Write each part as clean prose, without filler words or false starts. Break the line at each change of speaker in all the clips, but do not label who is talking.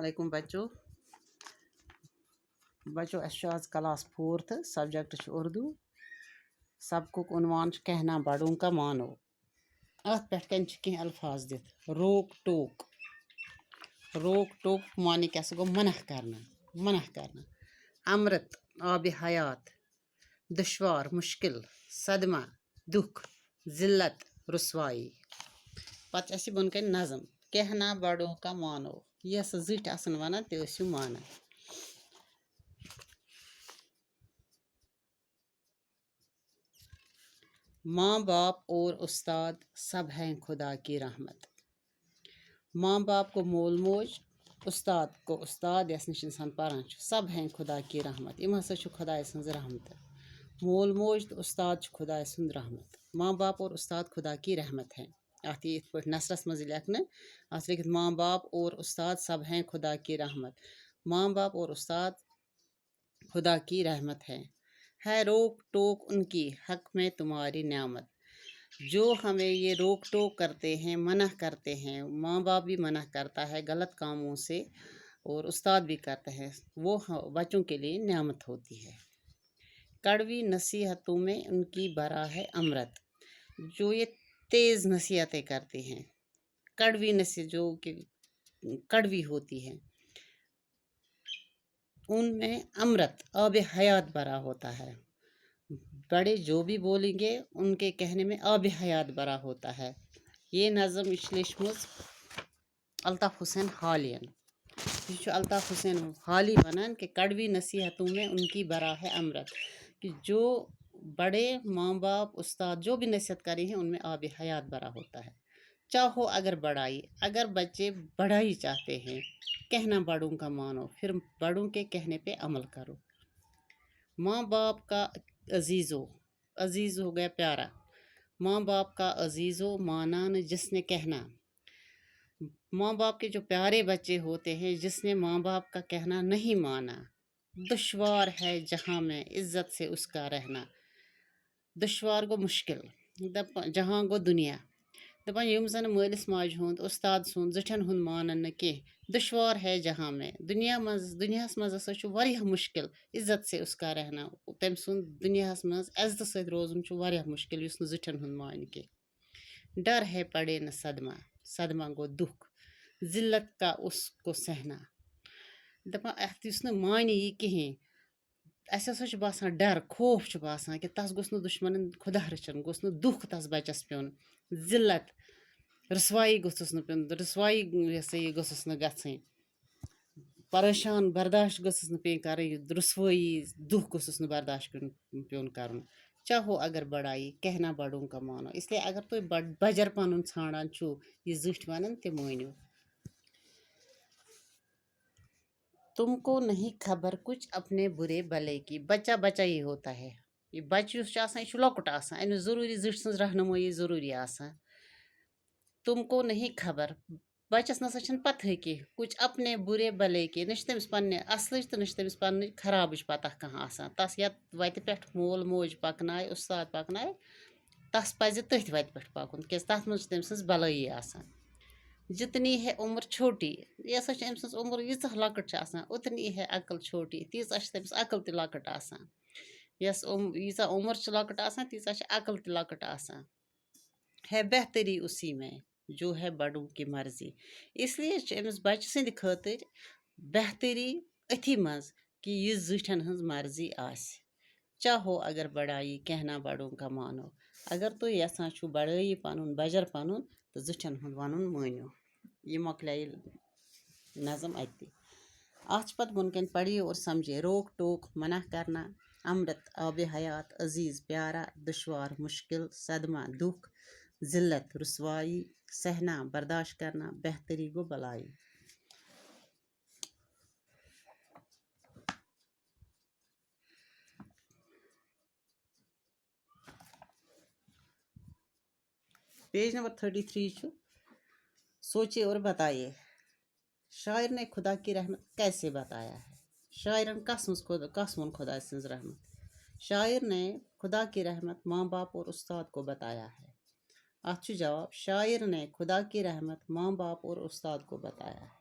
علیکم بچو اس آج کلاس 4 سبجیکٹ اردو سبقک عنوان کہنا بڑوں کا مانو ات پہ کی الفاظ دت روک ٹوک معنی کیا سا گو منع کرنا امرت آب حیات دشوار مشکل صدمہ دکھ ذلت رسوائی پتہ بن کن نظم کہنا بڑوں کا مانو یہ زٹ آسن ونان تہ مانان ماں باپ اور استاد سب ہیں خدا کی رحمت ماں باپ کو مول موج استاد کو استاد یس نش انسان پران سب ہیں خدا کی رحمت یم ہسا خدائے سن رحمت مول موج تو استاد خدائے سند رحمت ماں باپ اور استاد خدا کی رحمت ہیں ات یہ پہ نثرس مز لکھنے ات لکھت ماں باپ اور استاد سب ہیں خدا کی رحمت ماں باپ اور استاد خدا کی رحمت ہے روک ٹوک ان کی حق میں تمہاری نعمت جو ہمیں یہ روک ٹوک کرتے ہیں منع کرتے ہیں ماں باپ بھی منع کرتا ہے غلط کاموں سے اور استاد بھی کرتے ہیں وہ بچوں کے لیے نعمت ہوتی ہے کڑوی نصیحتوں میں ان کی بھرا ہے امرت جو یہ تیز نصیحتیں کرتے ہیں کڑوی نصیحت جو کہ کڑوی ہوتی ہے ان میں امرت آب حیات بھرا ہوتا ہے بڑے جو بھی بولیں گے ان کے کہنے میں آب حیات بھرا ہوتا ہے یہ نظم لیچھمٕژ الطاف حسین حالین یہ الطاف حسین حالی ونان کہ کڑوی نصیحتوں میں ان کی بھرا ہے امرت کہ جو بڑے ماں باپ استاد جو بھی نصیحت کرے ہیں ان میں آب حیات بھرا ہوتا ہے چاہو اگر بڑائی اگر بچے بڑائی چاہتے ہیں کہنا بڑوں کا مانو پھر بڑوں کے کہنے پہ عمل کرو ماں باپ کا عزیز ہو گیا پیارا ماں باپ کا عزیز و مانا ن جس نے کہنا ماں باپ کے جو پیارے بچے ہوتے ہیں جس نے ماں باپ کا کہنا نہیں مانا دشوار ہے جہاں میں عزت سے اس کا رہنا دشوار گو مشکل جہاں گو دنیا دپان یم زن مالس ماجہ ہند استاد سند زٹھن ہند مانن نہ کی دشوار ہے جہاں میں دنیاہس مز ہسا واریاہ مشکل عزت سے اس کا رہنا تم سند دنیاہس مز عزت ست روزن واریاہ مشکل یس نہ زٹھن ہند مان کی ڈر ہے پڑے نہ صدمہ گو دکھ ذلت کا اس کو سہنا دپان اتھ یس نہ مانی یہ کہین اس ہسا باسان ڈر خوف باسان کہ تس گوس نہ دشمنن خدا رچھن گوس نہ دکھ تس بچس پیون ذلت رسوائی گوسس نہ پیون رسوائی یہ سا یہ گوسس نہ گژھن پریشان برداشت گوسس نہ پین کرٕنۍ رسوائی دکھ گوسس نہ برداشت پیون کرُن چاہو اگر بڑائی کہنا بڑوں کا مانو اس لیے اگر تھی بجر پنن ژھانڈان چھو یہ زٹھ ونان تہ مٲنِو تم کو نہیں خبر کچھ اپنے برے بلے کی بچہ ہی ہوتا ہے یہ بچہ یس یہ لۄکُٹ آسان أمِس ضروٗری زٹھ سٕنٛز رہنمٲیی ضروٗری آسان تم کو نہیں خبر بچس نسا چھنہٕ پتہٕے کینٛہہ کچھ اپنے برے بلے کی نہ تٔمِس پننہِ اصلٕچ تہٕ نہ تٔمِس پننہِ خرابٕچ پتہ کانٛہہ آسان تس یتھ وتہِ پٮ۪ٹھ مول موج پکنایہِ استاد پکنایہِ تس پزِ تٔتھۍ وتہِ پٮ۪ٹھ پکُن کیٛازِ تتھ منٛز چھِ تٔمۍ سٕنٛز بلٲیی آسان جتنی ہے عمر چھوٹی یہ ہسا چھِ أمۍ سٕنٛز عمر ییٖژاہ لۄکٕٹ چھِ آسان اتنی ہے عقل چھوٹی تیٖژاہ چھِ تٔمِس عقل تہِ لۄکٕٹ آسان یس ییٖژاہ عمر چھِ لۄکٕٹ آسان تیٖژاہ چھِ عقل تہِ لۄکٕٹ آسان ہے بہتری اسی میں جو ہے بڑوں کی مرضی اس لیے چھِ أمِس بچہِ سٕنٛدِ خٲطرٕ بہتری أتھی منٛز کہ یہِ زِٹھٮ۪ن ہٕنٛز مرضی آسہِ چاہو اگر بڑائی کہنا بڑوں کا مانو اگر تُہۍ یژھان چھُو بڑٲیی پنُن بجر پنُن تہٕ زِٹھٮ۪ن ہُنٛد ونُن مٲنِو یہ مۄکلیے نظم اتی اتھ چھِ پتہٕ بۄن کن پڑھیے اور سمجھیے روک ٹوک منع کرنا امرت آب حیات عزیز پیارا دشوار مشکل صدمہ دکھ ذلت رسوائی سہنا برداشت کرنا بہتری گو بلائی پیج نمبر 33 سوچیے اور بتائیے شاعر نے خدا کی رحمت کیسے بتایا ہے شاعرن کس ون خدا سٕنٛز رحمت شاعر نے خدا کی رحمت ماں باپ اور استاد کو بتایا ہے اتھ جواب شاعر نے خدا کی رحمت ماں باپ اور استاد کو بتایا ہے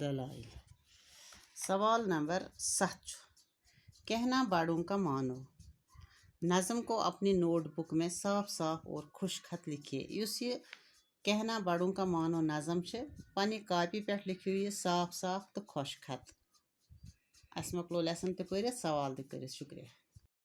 دلائل. سوال نمبر 7. کہنا بڑوں کا مانو. نظم کو اپنی نوٹ بک میں صاف صاف اور خوش خط لکھیے. اس یہ کہنا بڑوں کا مانو نظم سے پنہ کاپی پہ لکھو یہ صاف صاف تو خوش خط. اس مکلو لیسن تہ پٔرِتھ سوال تہ کٔرِتھ. شکریہ.